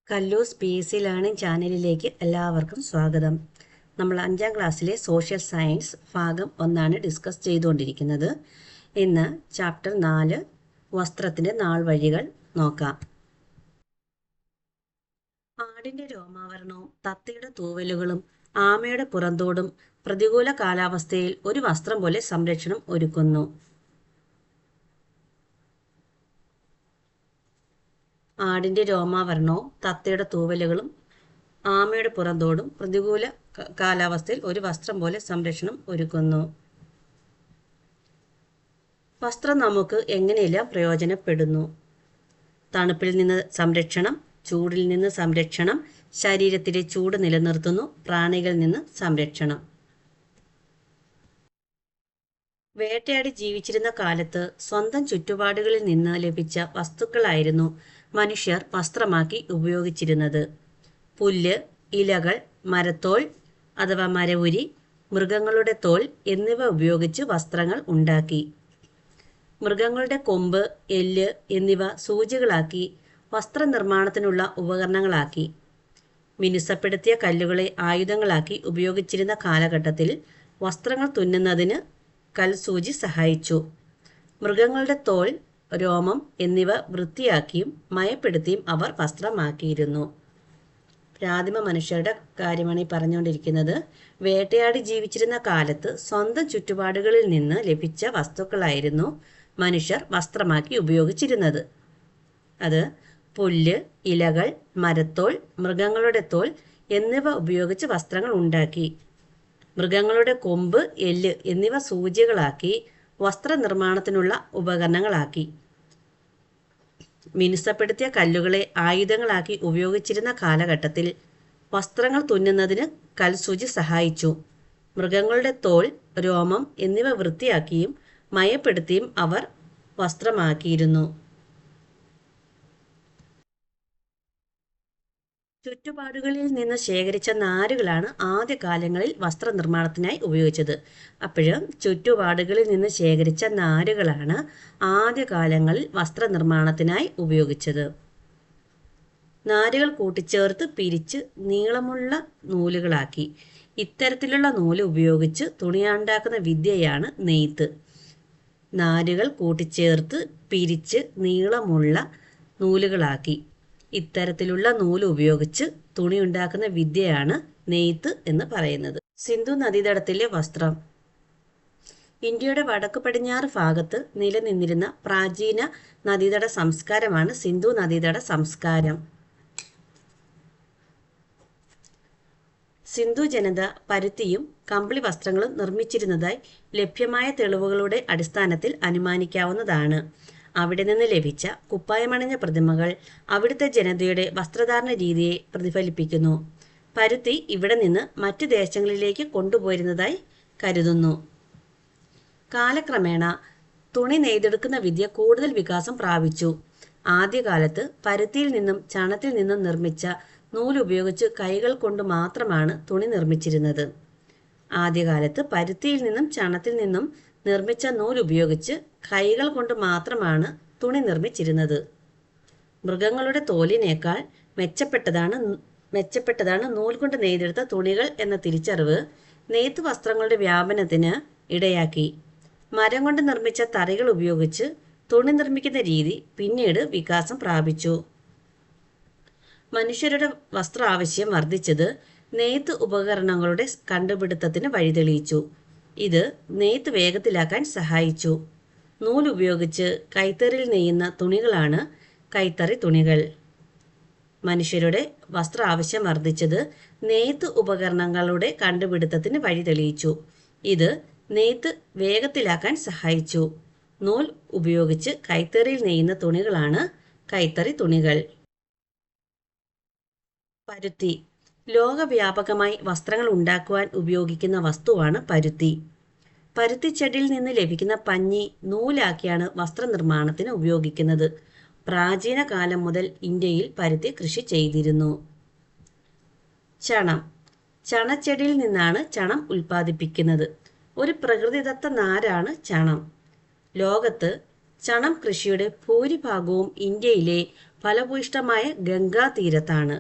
കല്ലൂസ് PSC learning ചാനലിലേക്ക് എല്ലാവർക്കും സ്വാഗതം. നമ്മൾ 5ാം ക്ലാസ്സിലെ സോഷ്യൽ സയൻസ് ഭാഗം 1 ഡിസ്കസ് ചെയ്തുകൊണ്ടിരിക്കുന്നത്. ഇന്ന് ചാപ്റ്റർ 4 വസ്ത്രത്തിൻ്റെ നാൾ വഴികൾ നോക്കാം. ആടിൻ്റെ രോമാവരണവും തത്തയുടെ തൂവലുകളും ആമയുടെ പുറന്തോടും പ്രതികൂല കാലാവസ്ഥയിൽ ഒരു വസ്ത്രം പോലെ സംരക്ഷണം ഒരുക്കുന്നു. ആടിൻ്റെ രോമാവരണവും തത്തയുടെ തൂവലുകളും ആമയുടെ പുറന്തോടും പ്രതികൂല കാലാവസ്ഥയിൽ ഒരു വസ്ത്രം പോലെ സംരക്ഷണം ഒരുക്കുന്നു. വസ്ത്രം നമുക്ക് എങ്ങനെയെല്ലാം പ്രയോജനപ്പെടുന്നു? തണുപ്പിൽ നിന്ന് സംരക്ഷണം, ചൂടിൽ നിന്ന് സംരക്ഷണം, ശരീരത്തിലെ ചൂട് നിലനിർത്തുന്നു, പ്രാണികളിൽ നിന്ന് സംരക്ഷണം. വേട്ടയാടി ജീവിച്ചിരുന്ന കാലത്ത് സ്വന്തം ചുറ്റുപാടുകളിൽ നിന്ന് ലഭിച്ച വസ്തുക്കളായിരുന്നു മനുഷ്യർ വസ്ത്രമാക്കി ഉപയോഗിച്ചിരുന്നത്. പുല്ല്, ഇലകൾ, മരത്തോൽ അഥവാ മരവുരി, മൃഗങ്ങളുടെ തോൽ എന്നിവ ഉപയോഗിച്ച് വസ്ത്രങ്ങൾ ഉണ്ടാക്കി. മൃഗങ്ങളുടെ കൊമ്പ്, എല്ല് എന്നിവ സൂചികളാക്കി വസ്ത്രനിർമ്മാണത്തിനുള്ള ഉപകരണങ്ങളാക്കി. മിനുസപ്പെടുത്തിയ കല്ലുകളെ ആയുധങ്ങളാക്കി ഉപയോഗിച്ചിരുന്ന കാലഘട്ടത്തിൽ വസ്ത്രങ്ങൾ തുന്നുന്നതിന് കൽസൂചി സഹായിച്ചു. മൃഗങ്ങളുടെ തോൽ, രോമം എന്നിവ വൃത്തിയാക്കിയും മയപ്പെടുത്തിയും അവർ വസ്ത്രമാക്കിയിരുന്നു. ആദിമ മനുഷ്യരുടെ കാര്യമാണ് ഈ പറഞ്ഞുകൊണ്ടിരിക്കുന്നത്. വേട്ടയാടി ജീവിച്ചിരുന്ന കാലത്ത് സ്വന്തം ചുറ്റുപാടുകളിൽ നിന്ന് ലഭിച്ച വസ്തുക്കളായിരുന്നു മനുഷ്യർ വസ്ത്രമാക്കി ഉപയോഗിച്ചിരുന്നത്. അത് പുല്ല്, ഇലകൾ, മരത്തോൽ, മൃഗങ്ങളുടെ തോൽ എന്നിവ ഉപയോഗിച്ച് വസ്ത്രങ്ങൾ ഉണ്ടാക്കി. മൃഗങ്ങളുടെ കൊമ്പ്, എല്ല് എന്നിവ സൂചികളാക്കി വസ്ത്രനിർമ്മാണത്തിനുള്ള ഉപകരണങ്ങളാക്കി. മിനുസപ്പെടുത്തിയ കല്ലുകളെ ആയുധങ്ങളാക്കി ഉപയോഗിച്ചിരുന്ന കാലഘട്ടത്തിൽ വസ്ത്രങ്ങൾ തുന്നുന്നതിന് കൽസൂചി സഹായിച്ചു. മൃഗങ്ങളുടെ തോൽ, രോമം എന്നിവ വൃത്തിയാക്കിയും മയപ്പെടുത്തിയും അവർ വസ്ത്രമാക്കിയിരുന്നു. ചുറ്റുപാടുകളിൽ നിന്ന് ശേഖരിച്ച നാരുകളാണ് ആദ്യകാലങ്ങളിൽ വസ്ത്രനിർമ്മാണത്തിനായി ഉപയോഗിച്ചത്. അപ്പോഴും ചുറ്റുപാടുകളിൽ നിന്ന് ശേഖരിച്ച നാരുകളാണ് ആദ്യകാലങ്ങളിൽ വസ്ത്രനിർമ്മാണത്തിനായി ഉപയോഗിച്ചത്. നാരുകൾ കൂട്ടിച്ചേർത്ത് പിരിച്ച് നീളമുള്ള നൂലുകളാക്കി. ഇത്തരത്തിലുള്ള നൂല് ഉപയോഗിച്ച് തുണിയുണ്ടാക്കുന്ന വിദ്യയാണ് നെയ്ത്ത്. നാരുകൾ കൂട്ടിച്ചേർത്ത് പിരിച്ച് നീളമുള്ള നൂലുകളാക്കി. ഇത്തരത്തിലുള്ള നൂല് ഉപയോഗിച്ച് തുണി ഉണ്ടാക്കുന്ന വിദ്യയാണ് നെയ്ത്ത് എന്ന് പറയുന്നത്. സിന്ധു നദീതടത്തിലെ വസ്ത്രം. ഇന്ത്യയുടെ വടക്കു പടിഞ്ഞാറ് ഭാഗത്ത് നിലനിന്നിരുന്ന പ്രാചീന നദീതട സംസ്കാരമാണ് സിന്ധു നദീതട സംസ്കാരം. സിന്ധു ജനത പരുത്തിയും കമ്പിളി വസ്ത്രങ്ങളും നിർമ്മിച്ചിരുന്നതായി ലഭ്യമായ തെളിവുകളുടെ അടിസ്ഥാനത്തിൽ അനുമാനിക്കാവുന്നതാണ്. അവിടെ നിന്ന് ലഭിച്ച കുപ്പായമണിഞ്ഞ പ്രതിമകൾ അവിടുത്തെ ജനതയുടെ വസ്ത്രധാരണ രീതിയെ പ്രതിഫലിപ്പിക്കുന്നു. പരുത്തി ഇവിടെ നിന്ന് മറ്റ് ദേശങ്ങളിലേക്ക് കൊണ്ടുപോയിരുന്നതായി കരുതുന്നു. കാലക്രമേണ തുണി നെയ്തെടുക്കുന്ന വിദ്യ കൂടുതൽ വികാസം പ്രാപിച്ചു. ആദ്യകാലത്ത് പരുത്തിയിൽ നിന്നും ചണത്തിൽ നിന്നും നിർമ്മിച്ച നൂലുപയോഗിച്ച് കൈകൾ കൊണ്ട് മാത്രമാണ് തുണി നിർമ്മിച്ചിരുന്നത്. ആദ്യകാലത്ത് പരുത്തിയിൽ നിന്നും ചണത്തിൽ നിന്നും നിർമ്മിച്ച നൂലുപയോഗിച്ച് കൈകൾ കൊണ്ട് മാത്രമാണ് തുണി നിർമ്മിച്ചിരുന്നത്. മൃഗങ്ങളുടെ തോലിനേക്കാൾ മെച്ചപ്പെട്ടതാണ് നൂൽ കൊണ്ട് നെയ്തെടുത്ത തുണികൾ എന്ന തിരിച്ചറിവ് നെയ്ത്ത് വസ്ത്രങ്ങളുടെ വ്യാപനത്തിന് ഇടയാക്കി. മരം കൊണ്ട് നിർമ്മിച്ച തറികൾ ഉപയോഗിച്ച് തുണി നിർമ്മിക്കുന്ന രീതി പിന്നീട് വികാസം പ്രാപിച്ചു. മനുഷ്യരുടെ വസ്ത്ര ആവശ്യം വർദ്ധിച്ചത് നെയ്ത്ത് ഉപകരണങ്ങളുടെ കണ്ടുപിടുത്തത്തിന് വഴിതെളിയിച്ചു. ഇത് നെയ്ത്ത് വേഗത്തിലാക്കാൻ സഹായിച്ചു. നൂലുപയോഗിച്ച് കൈത്തറിയിൽ നെയ്യുന്ന തുണികളാണ് കൈത്തറി തുണികൾ. മനുഷ്യരുടെ വസ്ത്ര ആവശ്യം വർദ്ധിച്ചത് നെയ്ത്ത് ഉപകരണങ്ങളുടെ കണ്ടുപിടുത്തത്തിന് വഴിതെളിയിച്ചു. ഇത് നെയ്ത്ത് വേഗത്തിലാക്കാൻ സഹായിച്ചു. നൂൽ ഉപയോഗിച്ച് കൈത്തറിയിൽ നെയ്യുന്ന തുണികളാണ് കൈത്തറി തുണികൾ. പരുത്തി. ലോകവ്യാപകമായി വസ്ത്രങ്ങൾ ഉണ്ടാക്കുവാൻ ഉപയോഗിക്കുന്ന വസ്തുവാണ് പരുത്തി. പരുത്തിച്ചെടിയിൽ നിന്ന് ലഭിക്കുന്ന പഞ്ഞി നൂലാക്കിയാണ് വസ്ത്രനിർമ്മാണത്തിന് ഉപയോഗിക്കുന്നത്. പ്രാചീന കാലം മുതൽ ഇന്ത്യയിൽ പരുത്തി കൃഷി ചെയ്തിരുന്നു. ചണം. ചണച്ചെടിയിൽ നിന്നാണ് ചണം ഉൽപ്പാദിപ്പിക്കുന്നത്. ഒരു പ്രകൃതിദത്ത നാരാണ് ചണം. ലോകത്ത് ചണം കൃഷിയുടെ ഭൂരിഭാഗവും ഇന്ത്യയിലെ ഫലഭൂയിഷ്ഠമായ ഗംഗാ തീരത്താണ്.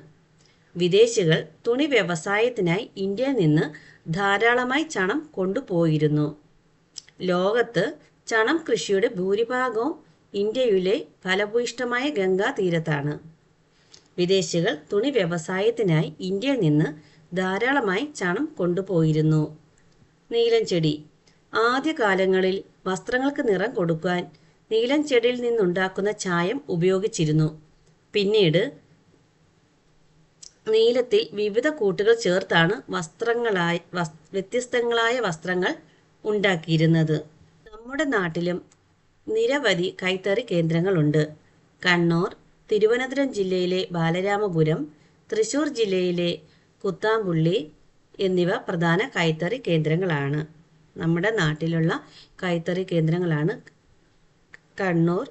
വിദേശികൾ തുണി വ്യവസായത്തിനായി ഇന്ത്യയിൽ നിന്ന് ധാരാളമായി ചണം കൊണ്ടുപോയിരുന്നു. ലോകത്ത് ചണം കൃഷിയുടെ ഭൂരിഭാഗവും ഇന്ത്യയിലെ ഫലഭൂയിഷ്ഠമായ ഗംഗാ തീരത്താണ്. വിദേശികൾ തുണി വ്യവസായത്തിനായി ഇന്ത്യയിൽ നിന്ന് ധാരാളമായി ചണം കൊണ്ടുപോയിരുന്നു. നീലം ചെടി. ആദ്യകാലങ്ങളിൽ വസ്ത്രങ്ങൾക്ക് നിറം കൊടുക്കാൻ നീലം ചെടിയിൽ നിന്നുണ്ടാക്കുന്ന ചായം ഉപയോഗിച്ചിരുന്നു. പിന്നീട് നീലത്തിൽ വിവിധ കൂട്ടുകൾ ചേർത്താണ് വ്യത്യസ്തങ്ങളായ വസ്ത്രങ്ങൾ ഉണ്ടാക്കിയിരുന്നത്. നമ്മുടെ നാട്ടിലും നിരവധി കൈത്തറി കേന്ദ്രങ്ങളുണ്ട്. കണ്ണൂർ, തിരുവനന്തപുരം ജില്ലയിലെ ബാലരാമപുരം, തൃശൂർ ജില്ലയിലെ കുത്താമ്പുള്ളി എന്നിവ പ്രധാന കൈത്തറി കേന്ദ്രങ്ങളാണ്. നമ്മുടെ നാട്ടിലുള്ള കൈത്തറി കേന്ദ്രങ്ങളാണ് കണ്ണൂർ,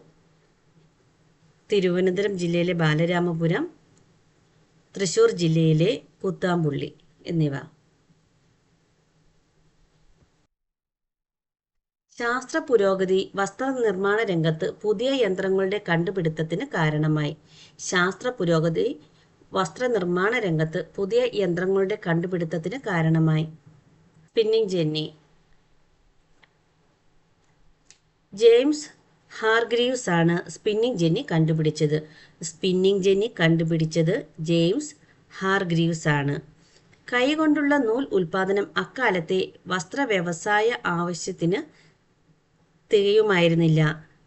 തിരുവനന്തപുരം ജില്ലയിലെ ബാലരാമപുരം, തൃശൂർ ജില്ലയിലെ കുത്താമ്പുള്ളി എന്നിവ. ശാസ്ത്ര പുരോഗതി വസ്ത്രനിർമ്മാണ രംഗത്ത് പുതിയ യന്ത്രങ്ങളുടെ കണ്ടുപിടുത്തത്തിന് കാരണമായി. ശാസ്ത്ര പുരോഗതി വസ്ത്രനിർമ്മാണ രംഗത്ത് പുതിയ യന്ത്രങ്ങളുടെ കണ്ടുപിടുത്തത്തിന് കാരണമായി. Spinning jenny. ജെയിംസ് ഹാർഗ്രീവ്സ് ആണ് സ്പിന്നിംഗ് ജെന്നി കണ്ടുപിടിച്ചത്. സ്പിന്നിംഗ് ജെന്നി കണ്ടുപിടിച്ചത് ജെയിംസ് ഹാർഗ്രീവ്സ് ആണ്. കൈകൊണ്ടുള്ള നൂൽ ഉൽപാദനം അക്കാലത്തെ വസ്ത്രവ്യവസായ ആവശ്യത്തിന് തികയുമായിരുന്നില്ല.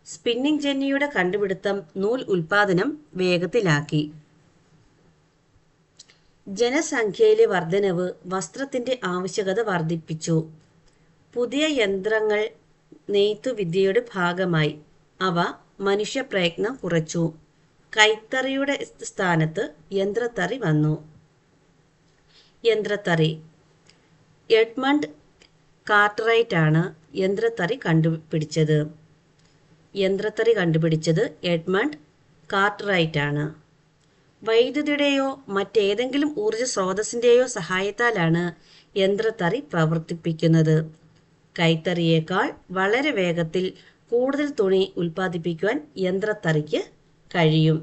സ്പിന്നിംഗ് ജെന്നിയുടെ കണ്ടുപിടുത്തം നൂൽ ഉൽപാദനം വേഗത്തിലാക്കി. ജനസംഖ്യയിലെ വർധനവ് വസ്ത്രത്തിന്റെ ആവശ്യകത വർദ്ധിപ്പിച്ചു. പുതിയ യന്ത്രങ്ങൾ നെയ്ത്തുവിദ്യയുടെ ഭാഗമായി. അവ മനുഷ്യപ്രയത്നം കുറച്ചു. കൈത്തറിയുടെ സ്ഥാനത്ത് യന്ത്രത്തറി വന്നു. യന്ത്രത്തറി. എഡ്മണ്ട് കാർട്ട്റൈറ്റ് ആണ് യന്ത്രത്തറി കണ്ടുപിടിച്ചത്. യന്ത്രത്തറി കണ്ടുപിടിച്ചത് എഡ്മണ്ട് കാർട്ട്റൈറ്റ് ആണ്. വൈദ്യുതിയുടെയോ മറ്റേതെങ്കിലും ഊർജ സ്രോതസ്സിന്റെയോ സഹായത്താലാണ് യന്ത്രത്തറി പ്രവർത്തിപ്പിക്കുന്നത്. കൈത്തറിയേക്കാൾ വളരെ വേഗത്തിൽ കൂടുതൽ തുണി ഉൽപ്പാദിപ്പിക്കുവാൻ യന്ത്രത്തറിക്ക് കഴിയും.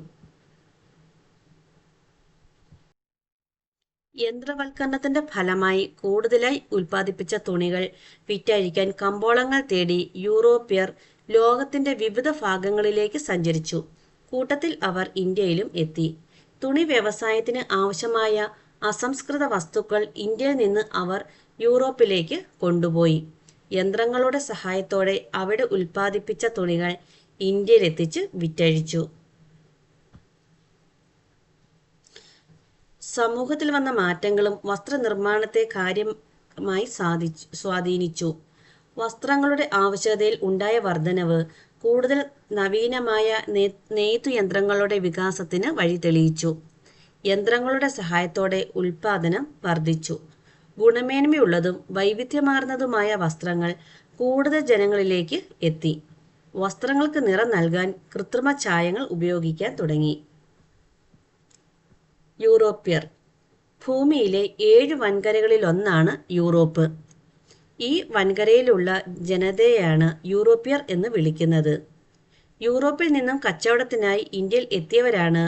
യന്ത്രവൽക്കരണത്തിന്റെ ഫലമായി കൂടുതലായി ഉൽപ്പാദിപ്പിച്ച തുണികൾ വിറ്റഴിക്കാൻ കമ്പോളങ്ങൾ തേടി യൂറോപ്യർ ലോകത്തിന്റെ വിവിധ ഭാഗങ്ങളിലേക്ക് സഞ്ചരിച്ചു. കൂട്ടത്തിൽ അവർ ഇന്ത്യയിലും എത്തി. തുണി വ്യവസായത്തിന് ആവശ്യമായ അസംസ്കൃത വസ്തുക്കൾ ഇന്ത്യയിൽ നിന്ന് അവർ യൂറോപ്പിലേക്ക് കൊണ്ടുപോയി. യന്ത്രങ്ങളുടെ സഹായത്തോടെ അവിടെ ഉൽപ്പാദിപ്പിച്ച തുണികൾ ഇന്ത്യയിലെത്തിച്ച് വിറ്റഴിച്ചു. സമൂഹത്തിൽ വന്ന മാറ്റങ്ങളും വസ്ത്രനിർമ്മാണത്തെ കാര്യമായി സ്വാധീനിച്ചു. വസ്ത്രങ്ങളുടെ ആവശ്യകതയിൽ ഉണ്ടായ വർധനവ് കൂടുതൽ നവീനമായ നെയ്ത്തുയന്ത്രങ്ങളുടെ വികാസത്തിന് വഴി തെളിയിച്ചു. യന്ത്രങ്ങളുടെ സഹായത്തോടെ ഉൽപ്പാദനം വർദ്ധിച്ചു. ഗുണമേന്മയുള്ളതും വൈവിധ്യമാർന്നതുമായ വസ്ത്രങ്ങൾ കൂടുതൽ ജനങ്ങളിലേക്ക് എത്തി. വസ്ത്രങ്ങൾക്ക് നിറം നൽകാൻ കൃത്രിമ ചായങ്ങൾ ഉപയോഗിക്കാൻ തുടങ്ങി. യൂറോപ്യർ. ഭൂമിയിലെ 7 വൻകരകളിലൊന്നാണ് യൂറോപ്പ്. ഈ വൻകരയിലുള്ള ജനതയെയാണ് യൂറോപ്യർ എന്ന് വിളിക്കുന്നത്. യൂറോപ്പിൽ നിന്നും കച്ചവടത്തിനായി ഇന്ത്യയിൽ എത്തിയവരാണ്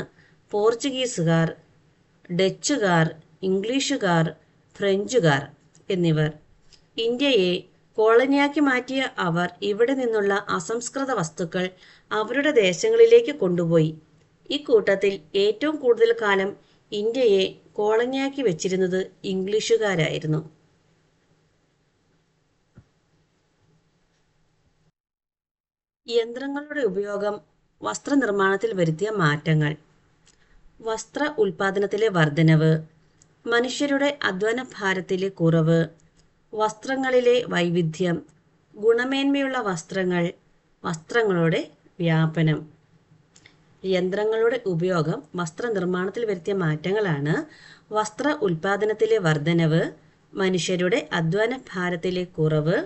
പോർച്ചുഗീസുകാർ, ഡച്ചുകാർ, ഇംഗ്ലീഷുകാർ, ഫ്രഞ്ചുകാർ എന്നിവർ. ഇന്ത്യയെ കോളനിയാക്കി മാറ്റിയ അവർ ഇവിടെ നിന്നുള്ള അസംസ്കൃത വസ്തുക്കൾ അവരുടെ ദേശങ്ങളിലേക്ക് കൊണ്ടുപോയി. ഇക്കൂട്ടത്തിൽ ഏറ്റവും കൂടുതൽ കാലം ഇന്ത്യയെ കോളനിയാക്കി വെച്ചിരുന്നത് ഇംഗ്ലീഷുകാരായിരുന്നു. യന്ത്രങ്ങളുടെ ഉപയോഗം വസ്ത്രനിർമ്മാണത്തിൽ വരുത്തിയ മാറ്റങ്ങൾ. വസ്ത്ര ഉൽപാദനത്തിലെ വർധനവ്, മനുഷ്യരുടെ അധ്വാനഭാരത്തിലെ കുറവ്, വസ്ത്രങ്ങളിലെ വൈവിധ്യം, ഗുണമേന്മയുള്ള വസ്ത്രങ്ങൾ, വസ്ത്രങ്ങളുടെ വ്യാപനം. യന്ത്രങ്ങളുടെ ഉപയോഗം വസ്ത്രനിർമ്മാണത്തിൽ വരുത്തിയ മാറ്റങ്ങളാണ് വസ്ത്ര ഉൽപാദനത്തിലെ വർധനവ്, മനുഷ്യരുടെ അധ്വാനഭാരത്തിലെ കുറവ്,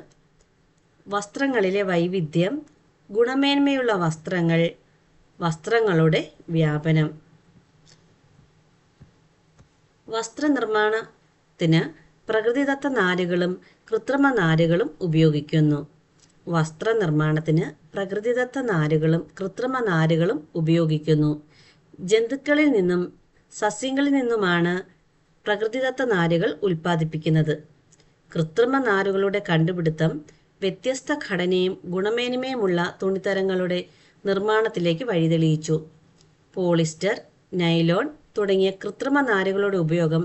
വസ്ത്രങ്ങളിലെ വൈവിധ്യം, ഗുണമേന്മയുള്ള വസ്ത്രങ്ങൾ, വസ്ത്രങ്ങളുടെ വ്യാപനം. വസ്ത്രനിർമ്മാണത്തിന് പ്രകൃതിദത്ത നാരുകളും കൃത്രിമ നാരുകളും ഉപയോഗിക്കുന്നു. വസ്ത്രനിർമ്മാണത്തിന് പ്രകൃതിദത്ത നാരുകളും കൃത്രിമ നാരുകളും ഉപയോഗിക്കുന്നു. ജന്തുക്കളിൽ നിന്നും സസ്യങ്ങളിൽ നിന്നുമാണ് പ്രകൃതിദത്ത നാരുകൾ ഉൽപ്പാദിപ്പിക്കുന്നത്. കൃത്രിമ നാരുകളുടെ കണ്ടുപിടുത്തം വ്യത്യസ്ത ഘടനയും ഗുണമേന്മയുമുള്ള തുണിത്തരങ്ങളുടെ നിർമ്മാണത്തിലേക്ക് വഴിതെളിയിച്ചു. പോളിസ്റ്റർ, നൈലോൺ തുടങ്ങിയ കൃത്രിമ നാരുകളുടെ ഉപയോഗം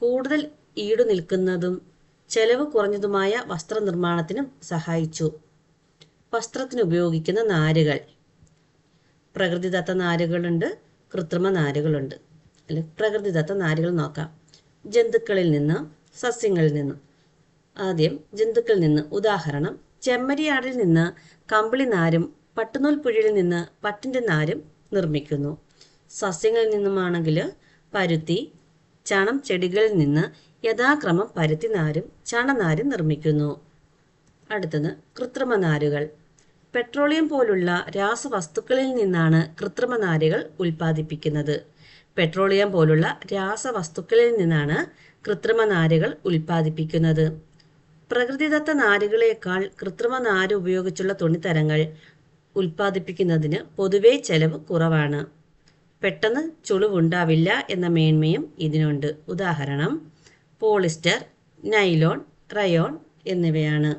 കൂടുതൽ ഈടുനിൽക്കുന്നതും ചെലവ് കുറഞ്ഞതുമായ വസ്ത്രനിർമ്മാണത്തിനും സഹായിച്ചു. വസ്ത്രത്തിന് ഉപയോഗിക്കുന്ന നാരുകൾ. പ്രകൃതിദത്ത നാരുകളുണ്ട്, കൃത്രിമ നാരുകളുണ്ട്. പ്രകൃതിദത്ത നാരുകൾ നോക്കാം. ജന്തുക്കളിൽ നിന്ന്, സസ്യങ്ങളിൽ നിന്നും. ആദ്യം ജന്തുക്കളിൽ നിന്ന്. ഉദാഹരണം, ചെമ്മരിയാടിൽ നിന്ന് കമ്പിളി നാരും പട്ടുനൂൽ പുഴുവിൽ നിന്ന് പട്ടിൻ്റെ നാരും നിർമ്മിക്കുന്നു. സസ്യങ്ങളിൽ നിന്നുമാണെങ്കിൽ പരുത്തി, ചണം ചെടികളിൽ നിന്ന് യഥാക്രമം പരുത്തി നാരും ചണനാരും നിർമ്മിക്കുന്നു. അടുത്തത് കൃത്രിമ നാരുകൾ. പെട്രോളിയം പോലുള്ള രാസവസ്തുക്കളിൽ നിന്നാണ് കൃത്രിമ നാരുകൾ ഉൽപ്പാദിപ്പിക്കുന്നത്. പെട്രോളിയം പോലുള്ള രാസവസ്തുക്കളിൽ നിന്നാണ് കൃത്രിമ നാരുകൾ ഉൽപ്പാദിപ്പിക്കുന്നത്. പ്രകൃതിദത്ത നാരുകളേക്കാൾ കൃത്രിമ നാര് ഉപയോഗിച്ചുള്ള തുണിത്തരങ്ങൾ ഉൽപ്പാദിപ്പിക്കുന്നതിന് പൊതുവെ ചെലവ് കുറവാണ്. പെട്ടെന്ന് ചുളിവുണ്ടാവില്ല എന്ന മേന്മയും ഇതിനുണ്ട്. ഉദാഹരണം, പോളിസ്റ്റർ, നൈലോൺ, റയോൺ എന്നിവയാണ്.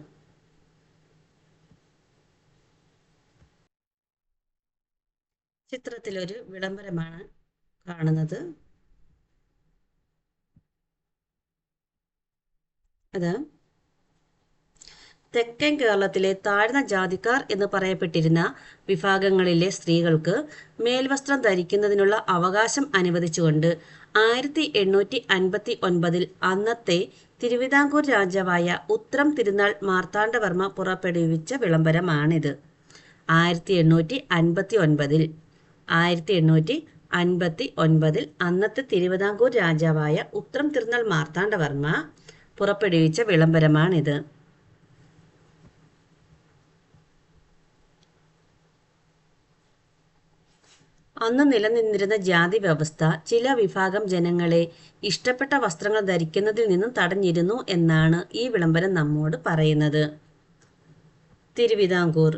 ചിത്രത്തിലൊരു വിളംബരമാണ് കാണുന്നത്. അത് തെക്കൻ കേരളത്തിലെ താഴ്ന്ന ജാതിക്കാർ എന്ന് പറയപ്പെട്ടിരുന്ന വിഭാഗങ്ങളിലെ സ്ത്രീകൾക്ക് മേൽവസ്ത്രം ധരിക്കുന്നതിനുള്ള അവകാശം അനുവദിച്ചുകൊണ്ട് 1859 അന്നത്തെ തിരുവിതാംകൂർ രാജാവായ ഉത്രം തിരുനാൾ മാർത്താണ്ഡവർമ്മ പുറപ്പെടുവിച്ച വിളംബരമാണിത്. 1859 അന്നത്തെ തിരുവിതാംകൂർ രാജാവായ ഉത്രം തിരുനാൾ മാർത്താണ്ഡവർമ്മ പുറപ്പെടുവിച്ച വിളംബരമാണിത്. അന്ന് നിലനിന്നിരുന്ന ജാതി വ്യവസ്ഥ ചില വിഭാഗം ജനങ്ങളെ ഇഷ്ടപ്പെട്ട വസ്ത്രങ്ങൾ ധരിക്കുന്നതിൽ നിന്നും തടഞ്ഞിരുന്നു എന്നാണ് ഈ വിളംബരം നമ്മോട് പറയുന്നത്. തിരുവിതാംകൂർ.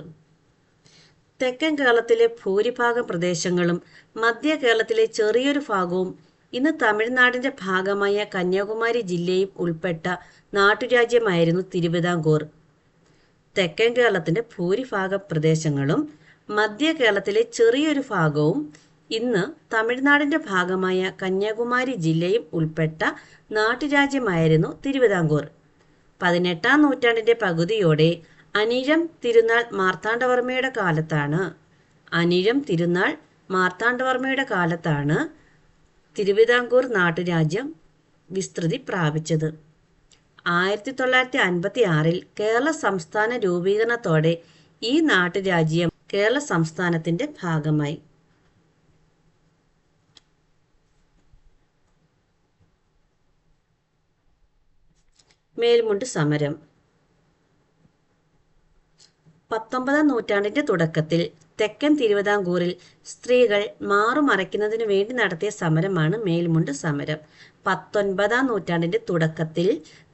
തെക്കൻ കേരളത്തിലെ ഭൂരിഭാഗം പ്രദേശങ്ങളും മധ്യ കേരളത്തിലെ ചെറിയൊരു ഭാഗവും ഇന്ന് തമിഴ്നാടിന്റെ ഭാഗമായ കന്യാകുമാരി ജില്ലയും ഉൾപ്പെട്ട നാട്ടുരാജ്യമായിരുന്നു തിരുവിതാംകൂർ. തെക്കൻ കേരളത്തിന്റെ ഭൂരിഭാഗം പ്രദേശങ്ങളും മധ്യ കേരളത്തിലെ ചെറിയൊരു ഭാഗവും ഇന്ന് തമിഴ്നാടിന്റെ ഭാഗമായ കന്യാകുമാരി ജില്ലയും ഉൾപ്പെട്ട നാട്ടുരാജ്യമായിരുന്നു തിരുവിതാംകൂർ. 18-ാം നൂറ്റാണ്ടിന്റെ പകുതിയോടെ അനിഴം തിരുനാൾ മാർത്താണ്ഡവർമ്മയുടെ കാലത്താണ് തിരുവിതാംകൂർ നാട്ടുരാജ്യം വിസ്തൃതി പ്രാപിച്ചത്. 1956 കേരള സംസ്ഥാന രൂപീകരണത്തോടെ ഈ നാട്ടുരാജ്യം കേരള സംസ്ഥാനത്തിന്റെ ഭാഗമായി. മേൽമുണ്ട് സമരം. 19-ാം നൂറ്റാണ്ടിന്റെ തുടക്കത്തിൽ തെക്കൻ തിരുവിതാംകൂറിൽ സ്ത്രീകൾ മാറുമറയ്ക്കുന്നതിനു വേണ്ടി നടത്തിയ സമരമാണ് മേൽമുണ്ട് സമരം. 19-ാം നൂറ്റാണ്ടിന്റെ തുടക്കത്തിൽ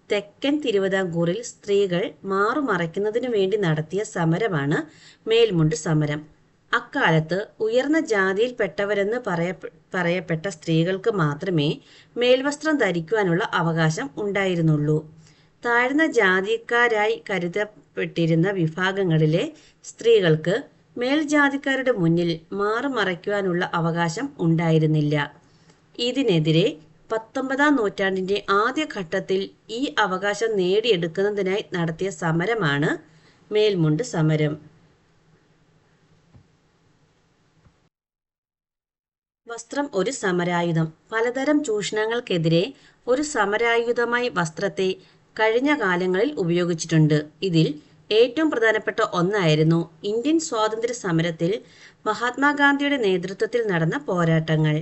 തെക്കൻ തിരുവിതാംകൂറിൽ സ്ത്രീകൾ മാറുമറയ്ക്കുന്നതിനു വേണ്ടി നടത്തിയ സമരമാണ് മേൽമുണ്ട് സമരം. അക്കാലത്ത് ഉയർന്ന ജാതിയിൽപ്പെട്ടവരെന്ന് പറയപ്പെട്ട സ്ത്രീകൾക്ക് മാത്രമേ മേൽവസ്ത്രം ധരിക്കുവാനുള്ള അവകാശം ഉണ്ടായിരുന്നുള്ളൂ. താഴ്ന്ന ജാതിക്കാരായി കരുതപ്പെട്ടിരുന്ന വിഭാഗങ്ങളിലെ സ്ത്രീകൾക്ക് മേൽജാതിക്കാരുടെ മുന്നിൽ മാറുമറയ്ക്കുവാനുള്ള അവകാശം ഉണ്ടായിരുന്നില്ല. ഇതിനെതിരെ 19-ാം നൂറ്റാണ്ടിന്റെ ആദ്യഘട്ടത്തിൽ ഈ അവകാശം നേടിയെടുക്കുന്നതിനായി നടത്തിയ സമരമാണ് മേൽമുണ്ട് സമരം. വസ്ത്രം ഒരു സമരായുധം. പലതരം ചൂഷണങ്ങൾക്കെതിരെ ഒരു സമരായുധമായി വസ്ത്രത്തെ കഴിഞ്ഞ കാലങ്ങളിൽ ഉപയോഗിച്ചിട്ടുണ്ട്. ഇതിൽ ഏറ്റവും പ്രധാനപ്പെട്ട ഒന്നായിരുന്നു ഇന്ത്യൻ സ്വാതന്ത്ര്യ സമരത്തിൽ മഹാത്മാഗാന്ധിയുടെ നേതൃത്വത്തിൽ നടന്ന പോരാട്ടങ്ങൾ.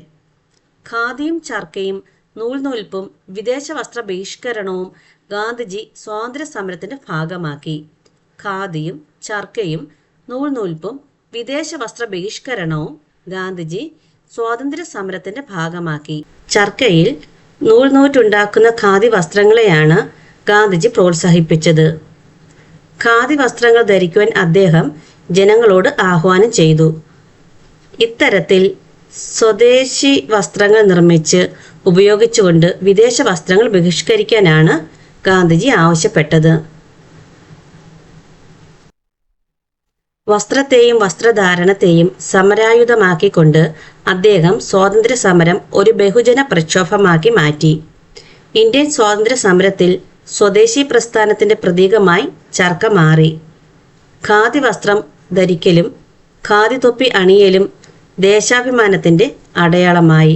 ഖാദിയും ചർക്കയും നൂൽനൂൽപ്പും വിദേശ വസ്ത്ര ബഹിഷ്കരണവും ഗാന്ധിജി സ്വാതന്ത്ര്യ സമരത്തിന്റെ ഭാഗമാക്കി. ഖാദിയും ചർക്കയും നൂൽനൂൽപ്പും വിദേശ വസ്ത്ര ബഹിഷ്കരണവും ഗാന്ധിജി സ്വാതന്ത്ര്യ സമരത്തിന്റെ ഭാഗമാക്കി. ചർക്കയിൽ നൂൽനൂറ്റുണ്ടാക്കുന്ന ഖാദി വസ്ത്രങ്ങളെയാണ് ഗാന്ധിജി പ്രോത്സാഹിപ്പിച്ചത്. ഖാദി വസ്ത്രങ്ങൾ ധരിക്കുവാൻ അദ്ദേഹം ജനങ്ങളോട് ആഹ്വാനം ചെയ്തു. ഇത്തരത്തിൽ സ്വദേശി വസ്ത്രങ്ങൾ നിർമ്മിച്ച് ഉപയോഗിച്ചുകൊണ്ട് വിദേശ വസ്ത്രങ്ങൾ ബഹിഷ്കരിക്കാനാണ് ഗാന്ധിജി ആവശ്യപ്പെട്ടത്. വസ്ത്രത്തെയും വസ്ത്രധാരണത്തെയും സമരായുധമാക്കിക്കൊണ്ട് അദ്ദേഹം സ്വാതന്ത്ര്യ സമരം ഒരു ബഹുജന പ്രക്ഷോഭമാക്കി മാറ്റി. ഇന്ത്യൻ സ്വാതന്ത്ര്യ സമരത്തിൽ സ്വദേശി പ്രസ്ഥാനത്തിന്റെ പ്രതീകമായി ചർക്ക മാറി. ഖാദി വസ്ത്രം ധരിക്കലും ഖാദി തൊപ്പി അണിയലും ദേശാഭിമാനത്തിന്റെ അടയാളമായി.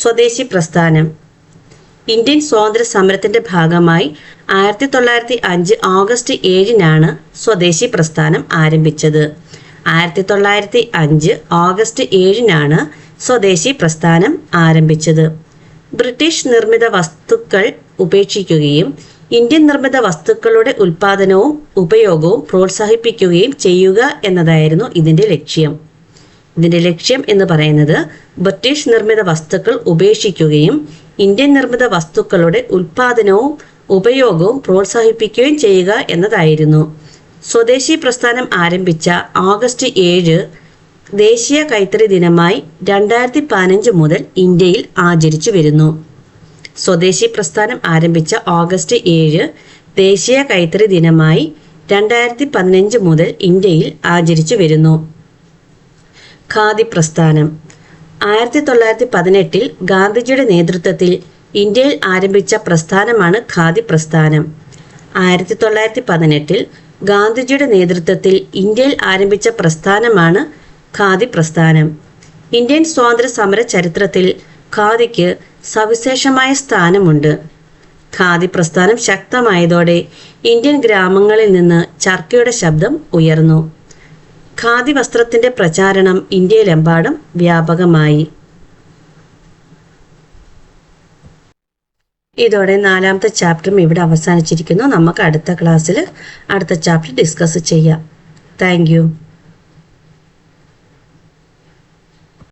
സ്വദേശി പ്രസ്ഥാനം ഇന്ത്യൻ സ്വാതന്ത്ര്യ സമരത്തിന്റെ ഭാഗമായി 1905 ഓഗസ്റ്റ് 7 സ്വദേശി പ്രസ്ഥാനം ആരംഭിച്ചത്. 1905 ഓഗസ്റ്റ് 7 സ്വദേശി പ്രസ്ഥാനം ആരംഭിച്ചത്. ബ്രിട്ടീഷ് നിർമ്മിത വസ്തുക്കൾ ഉപേക്ഷിക്കുകയും ഇന്ത്യൻ നിർമ്മിത വസ്തുക്കളുടെ ഉൽപാദനവും ഉപയോഗവും പ്രോത്സാഹിപ്പിക്കുകയും ചെയ്യുക എന്നതായിരുന്നു ഇതിന്റെ ലക്ഷ്യം. ഇതിന്റെ ലക്ഷ്യം എന്ന് പറയുന്നത് ബ്രിട്ടീഷ് നിർമ്മിത വസ്തുക്കൾ ഉപേക്ഷിക്കുകയും ഇന്ത്യൻ നിർമ്മിത വസ്തുക്കളുടെ ഉൽപാദനവും ഉപയോഗവും പ്രോത്സാഹിപ്പിക്കുകയും ചെയ്യുക എന്നതായിരുന്നു. സ്വദേശി പ്രസ്ഥാനം ആരംഭിച്ച ഓഗസ്റ്റ് 7 ദേശീയ കൈത്തറി ദിനമായി 2015 മുതൽ ഇന്ത്യയിൽ ആചരിച്ചു വരുന്നു. സ്വദേശി പ്രസ്ഥാനം ആരംഭിച്ച ഓഗസ്റ്റ് 7 ദേശീയ കൈത്തറി ദിനമായി 2015 മുതൽ ഇന്ത്യയിൽ ആചരിച്ചു വരുന്നു. ഖാദി പ്രസ്ഥാനം 1918 ഗാന്ധിജിയുടെ നേതൃത്വത്തിൽ ഇന്ത്യയിൽ ആരംഭിച്ച പ്രസ്ഥാനമാണ് ഖാദി പ്രസ്ഥാനം. 1918 ഗാന്ധിജിയുടെ നേതൃത്വത്തിൽ ഇന്ത്യയിൽ ആരംഭിച്ച പ്രസ്ഥാനമാണ് ഖാദി പ്രസ്ഥാനം. ഇന്ത്യൻ സ്വാതന്ത്ര്യ സമര ചരിത്രത്തിൽ ഖാദിക്ക് സവിശേഷമായ സ്ഥാനമുണ്ട്. ഖാദി പ്രസ്ഥാനം ശക്തമായതോടെ ഇന്ത്യൻ ഗ്രാമങ്ങളിൽ നിന്ന് ചർക്കയുടെ ശബ്ദം ഉയർന്നു. ഖാദി വസ്ത്രത്തിന്റെ പ്രചാരണം ഇന്ത്യയിലെമ്പാടും വ്യാപകമായി. ഇതോടെ 4ാമത്തെ ചാപ്റ്ററും ഇവിടെ അവസാനിച്ചിരിക്കുന്നു. നമുക്ക് അടുത്ത ക്ലാസ്സിൽ അടുത്ത ചാപ്റ്റർ ഡിസ്കസ് ചെയ്യാം. Thank you.